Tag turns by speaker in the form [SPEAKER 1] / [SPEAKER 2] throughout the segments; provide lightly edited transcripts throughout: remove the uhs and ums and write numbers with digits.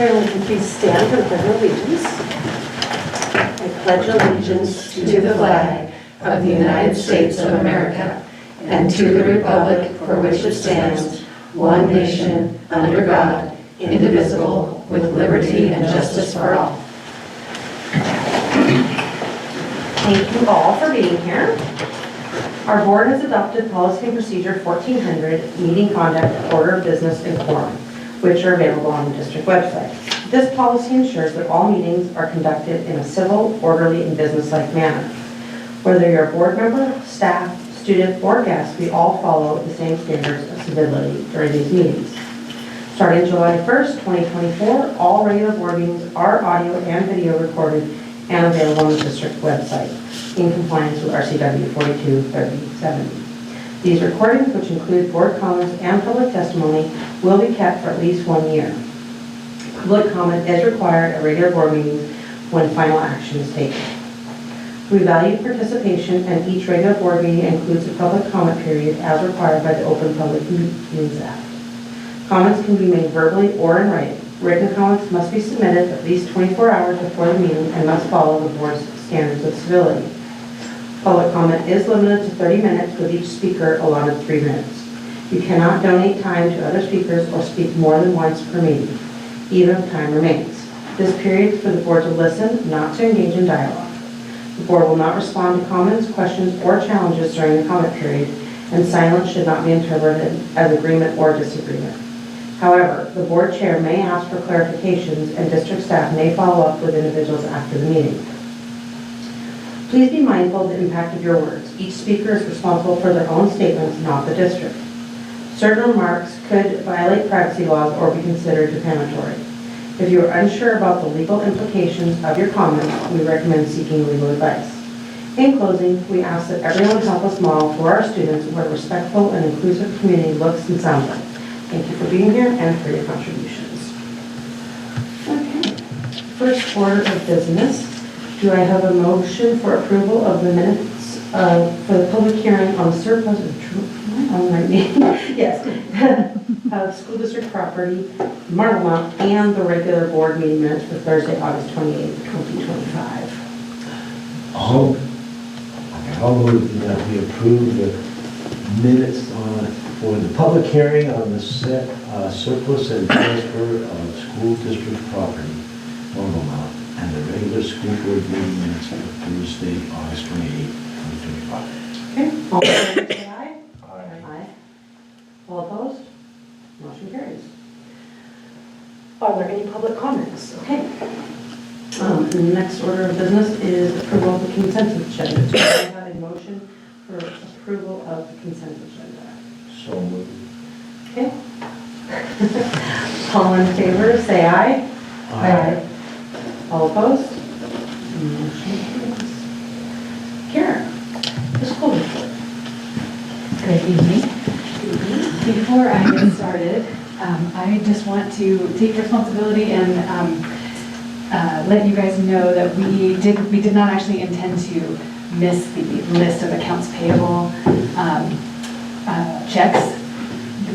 [SPEAKER 1] Everyone can please stand for the Pledge of Allegiance. I pledge allegiance to the flag of the United States of America and to the republic for which it stands, one nation, under God, indivisible, with liberty and justice for all. Thank you all for being here. Our board has adopted Policy and Procedure 1400, Meeting Conduct, Order of Business, and Quorum, which are available on the district website. This policy ensures that all meetings are conducted in a civil, orderly, and business-like manner. Whether you're a board member, staff, student, or guest, we all follow the same standards of civility during these meetings. Starting July 1st, 2024, all regular board meetings are audio and video recorded and available on the district website in compliance with RCW 423070. These recordings, which include board comments and public testimony, will be kept for at least 1 year. Public comment is required at regular board meetings when final action is taken. We value participation, and each regular board meeting includes a public comment period as required by the Open Public Meetings Act. Comments can be made verbally or in writing. Written comments must be submitted at least 24 hours before the meeting and must follow the board's standards of civility. Public comment is limited to 30 minutes with each speaker allotted 3 minutes. You cannot donate time to other speakers or speak more than once per meeting, even if time remains. This period is for the board to listen, not to engage in dialogue. The board will not respond to comments, questions, or challenges during the comment period, and silence should not be interpreted as agreement or disagreement. However, the board chair may ask for clarifications, and district staff may follow up with individuals after the meeting. Please be mindful of the impact of your words. Each speaker is responsible for their own statements, not the district. Certain remarks could violate privacy laws or be considered defamatory. If you are unsure about the legal implications of your comments, we recommend seeking legal advice. In closing, we ask that everyone help us model for our students what a respectful and inclusive community looks and sounds like. Thank you for being here and for your contributions. Okay. First order of business. Do I have a motion for approval of the minutes for the public hearing on surplus of school district property, Marvelmount, and the regular board meeting minutes for Thursday, August 28th, 2025?
[SPEAKER 2] I'll move that we approve the minutes for the public hearing on the surplus and transfer of school district property, Marvelmount, and the regular school board meeting minutes for Thursday, August 28th, 2025.
[SPEAKER 1] Okay, all in favor, say aye.
[SPEAKER 2] Aye.
[SPEAKER 1] Aye. All opposed? Motion carries. Are there any public comments? Okay. The next order of business is approval of the consent agenda. Do I have a motion for approval of the consent agenda?
[SPEAKER 2] So moved.
[SPEAKER 1] Okay. All in favor, say aye.
[SPEAKER 2] Aye.
[SPEAKER 1] All opposed? Motion carries. Karen, the school report.
[SPEAKER 3] Good evening. Before I get started, I just want to take responsibility and let you guys know that we did not actually intend to miss the list of accounts payable checks.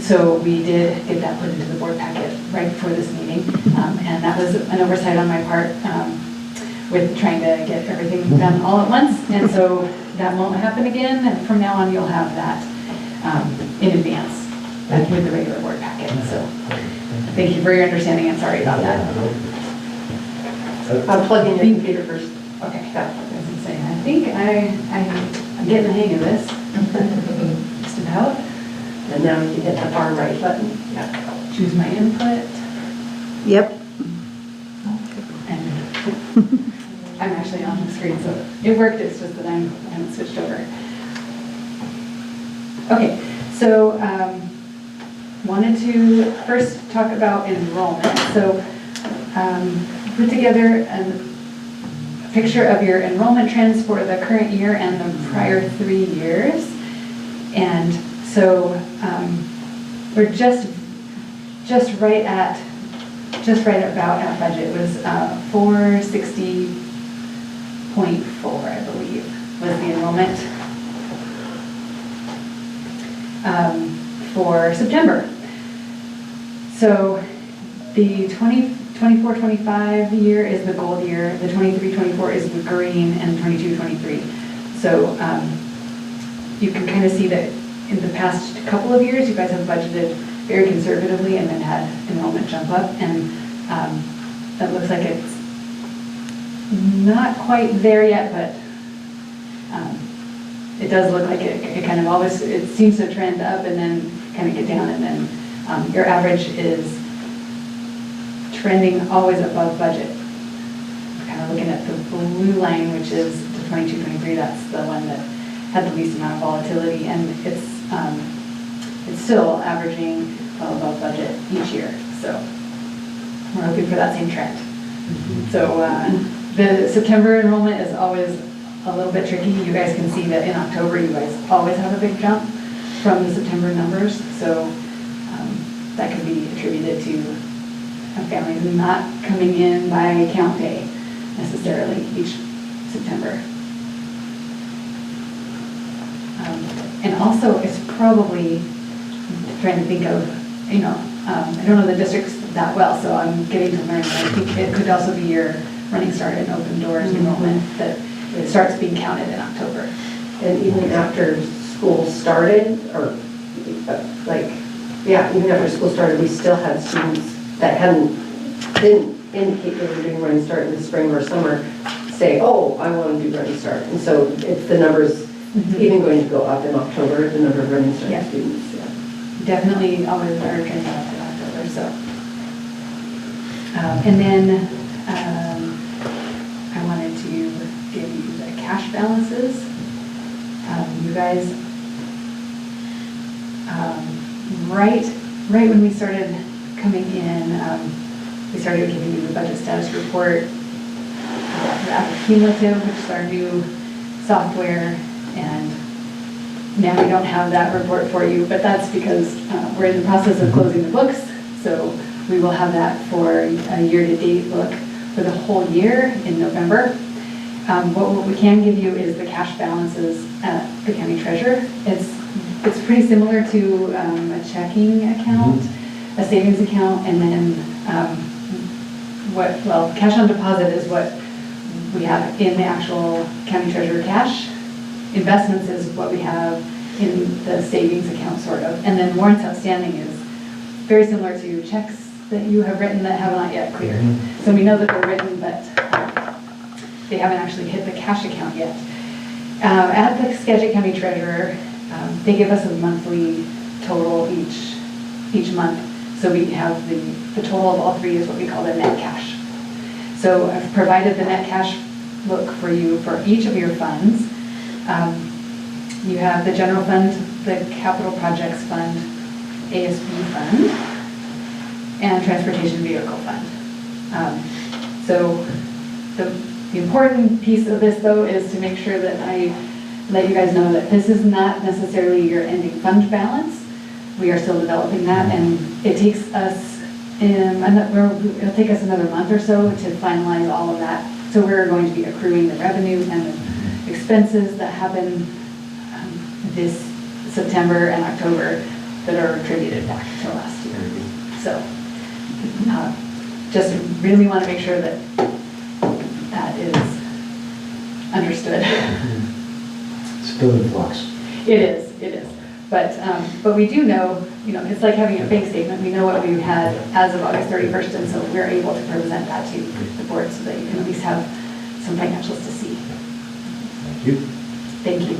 [SPEAKER 3] So we did get that put into the board packet right before this meeting, and that was an oversight on my part with trying to get everything done all at once, and so that won't happen again, and from now on you'll have that in advance with the regular board packet. So thank you for your understanding and sorry about that.
[SPEAKER 1] I'll plug in your computer first.
[SPEAKER 3] Okay, I was gonna say, I think I'm getting the hang of this, just about.
[SPEAKER 1] And now you can hit the far right button.
[SPEAKER 3] Yeah. Choose my input.
[SPEAKER 1] Yep.
[SPEAKER 3] And I'm actually on the screen, so it worked. It's just that I haven't switched over. Okay, so wanted to first talk about enrollment. So put together a picture of your enrollment trends for the current year and the prior 3 years. And so we're just right about at budget. It was 460.4, I believe, was the enrollment for September. So the 24-25 year is the gold year, the 23-24 is the green, and 22-23. So you can kind of see that in the past couple of years, you guys have budgeted very conservatively and then had enrollment jump up, and it looks like it's not quite there yet, but it does look like it kind of always, it seems to trend up and then kind of get down, and then your average is trending always above budget. Kind of looking at the blue line, which is the 22-23, that's the one that had the least amount of volatility, and it's still averaging well above budget each year. So we're hoping for that same trend. So the September enrollment is always a little bit tricky. You guys can see that in October, you guys always have a big jump from the September numbers. So that can be attributed to families not coming in by count day necessarily each September. And also, it's probably trying to think of, I don't know the districts that well, so I'm getting to learn. I think it could also be your Running Start and Open Doors enrollment that it starts being counted in October.
[SPEAKER 4] And even after school started, or even after school started, we still had students that didn't indicate they were doing Running Start in the spring or summer say, oh, I want to do Running Start. And so if the numbers even going to go up in October, the number of Running Start students. Yeah.
[SPEAKER 3] Definitely always are trending up in October. So, and then I wanted to give you the cash balances. You guys, right when we started coming in, we started giving you the budget status report, the Cumulative, which is our new software, and now we don't have that report for you, but that's because we're in the process of closing the books, so we will have that for a year-to-date look for the whole year in November. What we can give you is the cash balances at the county treasurer. It's pretty similar to a checking account, a savings account, and then cash on deposit is what we have in the actual county treasurer cash. Investments is what we have in the savings account, sort of. And then warrants outstanding is very similar to checks that you have written that have not yet cleared. So we know that they're written, but they haven't actually hit the cash account yet. At the Skagit County Treasurer, they give us a monthly total each month. So we have the total of all three is what we call the net cash. So I've provided the net cash look for you for each of your funds. You have the general fund, the capital projects fund, ASB fund, and transportation vehicle fund. So the important piece of this, though, is to make sure that I let you guys know that this is not necessarily your ending fund balance. We are still developing that, and it takes us it'll take us another month or so to finalize all of that. So we're going to be accruing the revenue and the expenses that happen this September and October that are attributed back to last year. So just really want to make sure that that is understood.
[SPEAKER 2] Still in flux.
[SPEAKER 3] It is. But we do know, it's like having a bank statement. We know what we had as of August 31st, and so we're able to present that to the board so that you can at least have some financials to see.
[SPEAKER 2] Thank you.
[SPEAKER 3] Thank you.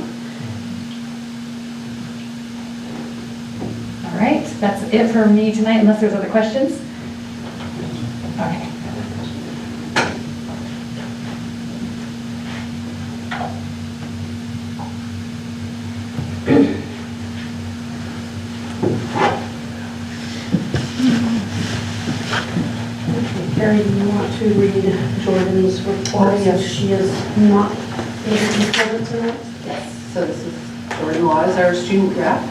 [SPEAKER 3] All right, that's it for me tonight, unless there's other questions. Okay.
[SPEAKER 1] Carrie, do you want to read Jordan's report?
[SPEAKER 4] Yes.
[SPEAKER 1] She is not able to be present tonight.
[SPEAKER 4] Yes. So this is Jordan Laws, our student rep.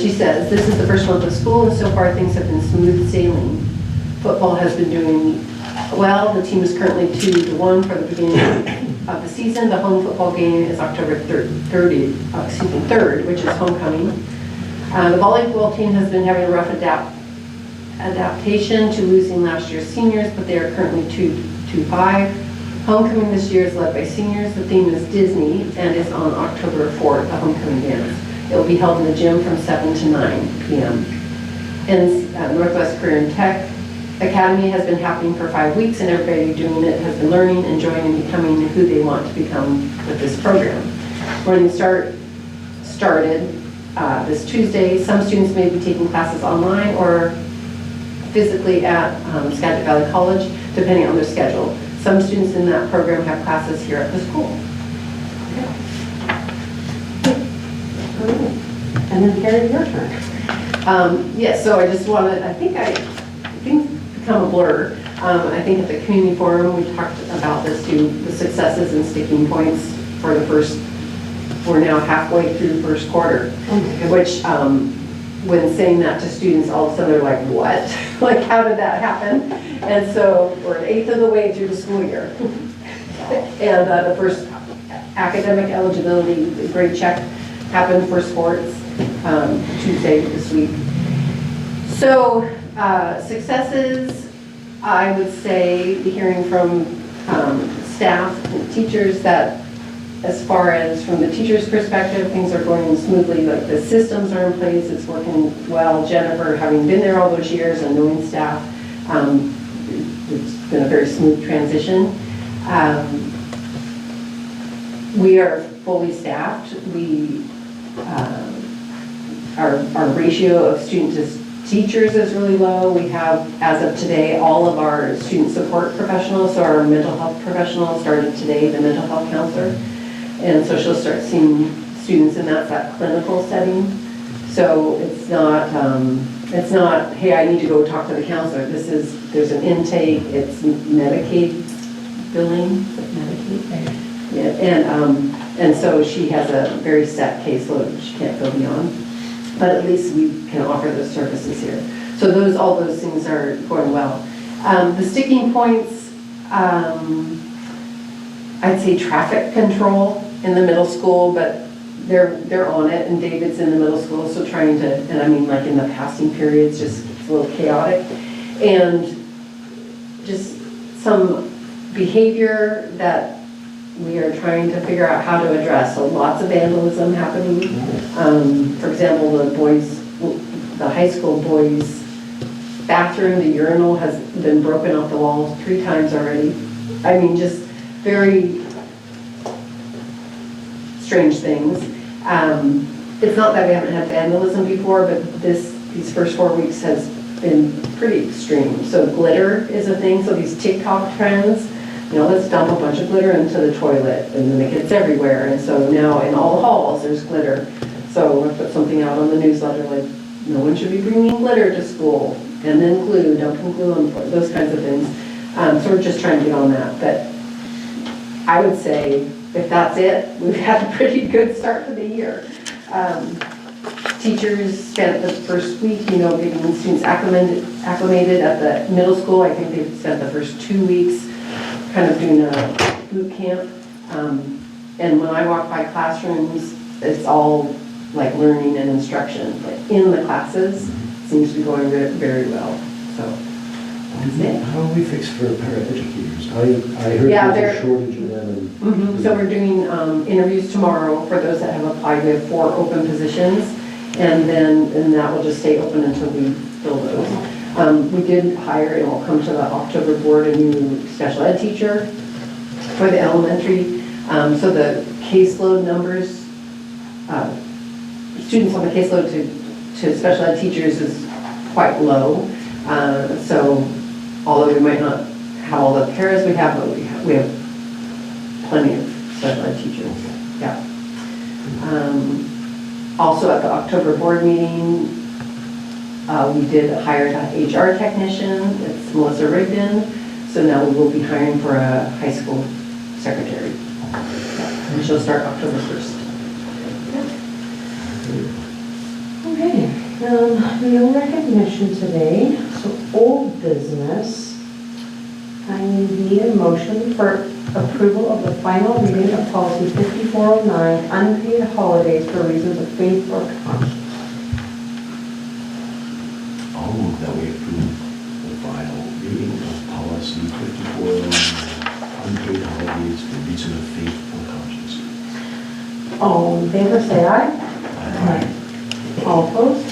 [SPEAKER 4] She says, this is the first month of school, and so far things have been smooth sailing. Football has been doing well. The team is currently 2-1 for the beginning of the season. The home football game is October 3rd, which is homecoming. The volleyball team has been having a rough adaptation to losing last year's seniors, but they are currently 2-5. Homecoming this year is led by seniors. The theme is Disney and is on October 4th, a homecoming dance. It will be held in the gym from 7 to 9 p.m. And Northwest Career and Tech Academy has been happening for 5 weeks, and everybody doing it has been learning, enjoying, and becoming who they want to become with this program. Morning started this Tuesday. Some students may be taking classes online or physically at Skagit Valley College, depending on their schedule. Some students in that program have classes here at the school.
[SPEAKER 1] And then Karen, your turn.
[SPEAKER 4] Yes, so I just wanted, I think become a blur. I think at the community forum, we talked about this too, the successes and sticking points for the first, we're now halfway through the first quarter, which when saying that to students, all of a sudden they're like, what? Like, how did that happen? And so we're an eighth of the way through the school year. And the first academic eligibility grade check happened for sports Tuesday this week. So successes, I would say, hearing from staff and teachers that as far as from the teacher's perspective, things are going smoothly, like the systems are in place, it's working well. Jennifer, having been there all those years and knowing staff, it's been a very smooth transition. We are fully staffed. Our ratio of student to teachers is really low. We have, as of today, all of our student support professionals, so our mental health professional started today, the mental health counselor. And so she'll start seeing students in that clinical setting. So it's not, hey, I need to go talk to the counselor. There's an intake, it's Medicaid billing, Medicaid? Yeah, and so she has a very set caseload she can't go beyond. But at least we can offer those services here. So all those things are going well. The sticking points, I'd say traffic control in the middle school, but they're on it, and David's in the middle school, so trying to, and I mean like in the passing periods, just it's a little chaotic. And just some behavior that we are trying to figure out how to address. So lots of vandalism happening. For example, the high school boys' bathroom, the urinal has been broken off the walls 3 times already. I mean, just very strange things. It's not that we haven't had vandalism before, but these first 4 weeks has been pretty extreme. So glitter is a thing. So these TikTok trends, let's dump a bunch of glitter into the toilet, and then it gets everywhere. And so now in all the halls, there's glitter. So I put something out on the newsletter like, no one should be bringing glitter to school. And then glue, dumping glue on the floor, those kinds of things. So we're just trying to get on that. But I would say, if that's it, we've had a pretty good start to the year. Teachers spent the first week, getting students acclimated at the middle school. I think they've spent the first 2 weeks kind of doing a boot camp. And when I walk by classrooms, it's all like learning and instruction. But in the classes, it seems to be going very well. So that's it.
[SPEAKER 2] How do we fix for paraeducators? I heard there's a shortage of them.
[SPEAKER 4] So we're doing interviews tomorrow for those that have applied. We have 4 open positions, and that will just stay open until we fill those. We did hire, and we'll come to the October board, a new special ed teacher for the elementary. So the caseload numbers, students on the caseload to special ed teachers is quite low. So although we might not have all the paras we have, but we have plenty of special ed teachers. Yeah. Also at the October board meeting, we did hire an HR technician. It's Melissa Rigdon. So now we will be hiring for a high school secretary. Yeah. And she'll start October 1st.
[SPEAKER 1] Okay, no recognition today, so old business. I need a motion for approval of the final reading of policy 5409, unpaid holidays for reasons of faith or conscience.
[SPEAKER 2] I'll move that we approve policy 54, unpaid holidays for reason of faith or conscience.
[SPEAKER 1] All in favor, say aye. All opposed?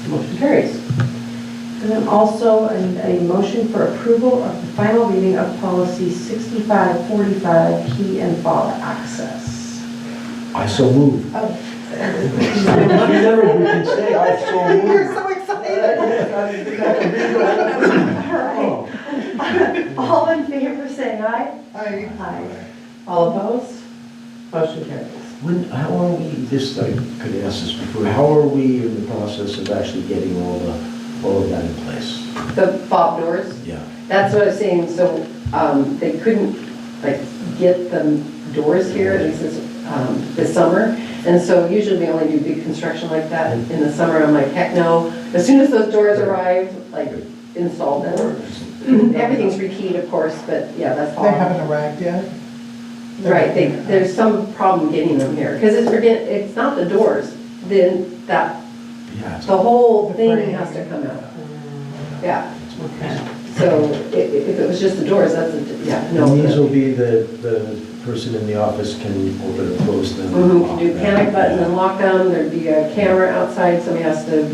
[SPEAKER 1] Motion carries. And then also a motion for approval of the final reading of policy 6545, key and fob access.
[SPEAKER 2] I so move.
[SPEAKER 1] Oh.
[SPEAKER 2] Whenever we can say I so move.
[SPEAKER 1] You're so excited. All right. All in favor, say aye.
[SPEAKER 5] Aye.
[SPEAKER 1] Aye. All opposed? Motion carries.
[SPEAKER 2] How are we, this, I could ask this before, how are we in the process of actually getting all of that in place?
[SPEAKER 4] The fob doors,
[SPEAKER 2] Yeah.
[SPEAKER 4] that's what I was saying, so they couldn't like get the doors here, at least this summer. And so usually we only do big construction like that in the summer. I'm like, heck no. As soon as those doors arrived, like installed them. Everything's rekeyed, of course, but yeah, that's all.
[SPEAKER 5] They haven't arrived yet?
[SPEAKER 4] Right, there's some problem getting them here, because it's not the doors, then
[SPEAKER 2] Yeah.
[SPEAKER 4] the whole thing has to come out. Yeah,
[SPEAKER 1] Okay.
[SPEAKER 4] so if it was just the doors, no.
[SPEAKER 2] And these will be the person in the office can open and close them.
[SPEAKER 4] Mhm, do panic button and lock them, there'd be a camera outside, somebody has to,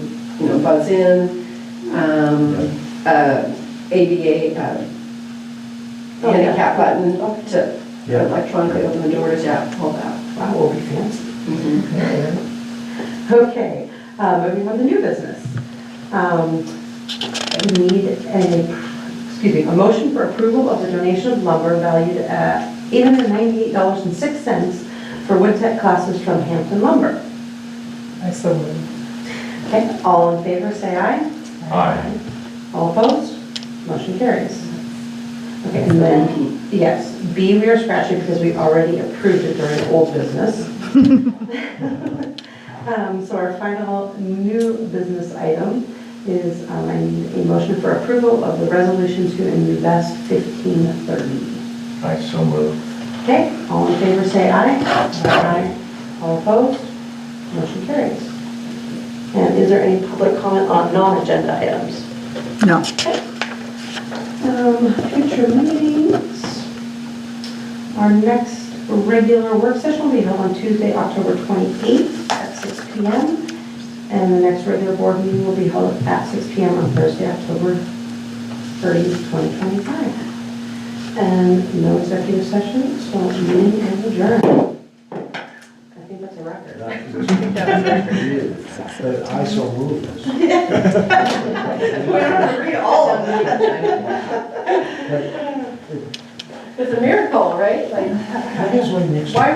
[SPEAKER 4] buzz in. ABA, handicap button to
[SPEAKER 2] Yeah.
[SPEAKER 4] electronically open the doors, yeah, all that.
[SPEAKER 1] Wow, we'll be fancy.
[SPEAKER 4] Mhm.
[SPEAKER 1] Okay, moving on to new business. We need a motion for approval of the donation of lumber valued at $898.06 for wood tech classes from Hampton Lumber.
[SPEAKER 5] I so move.
[SPEAKER 1] Okay, all in favor, say aye.
[SPEAKER 6] Aye.
[SPEAKER 1] All opposed? Motion carries. Okay, and then, yes, B, we are scratching because we already approved it during old business. So our final new business item is, I need a motion for approval of the resolution to invest 1530.
[SPEAKER 6] I so move.
[SPEAKER 1] Okay, all in favor say aye. Aye. All opposed? Motion carries. And is there any public comment on non-agenda items?
[SPEAKER 5] No.
[SPEAKER 1] Future meetings. Our next regular work session will be held on Tuesday, October 28th at 6 p.m. And the next regular board meeting will be held at 6 p.m. on Thursday, October 30th, 2025. And no executive session, so meeting is adjourned. I think that's a record.
[SPEAKER 2] But I so move this.
[SPEAKER 1] We don't have to read all of them.
[SPEAKER 4] It's a miracle, right? Like,
[SPEAKER 2] That is when next.
[SPEAKER 4] why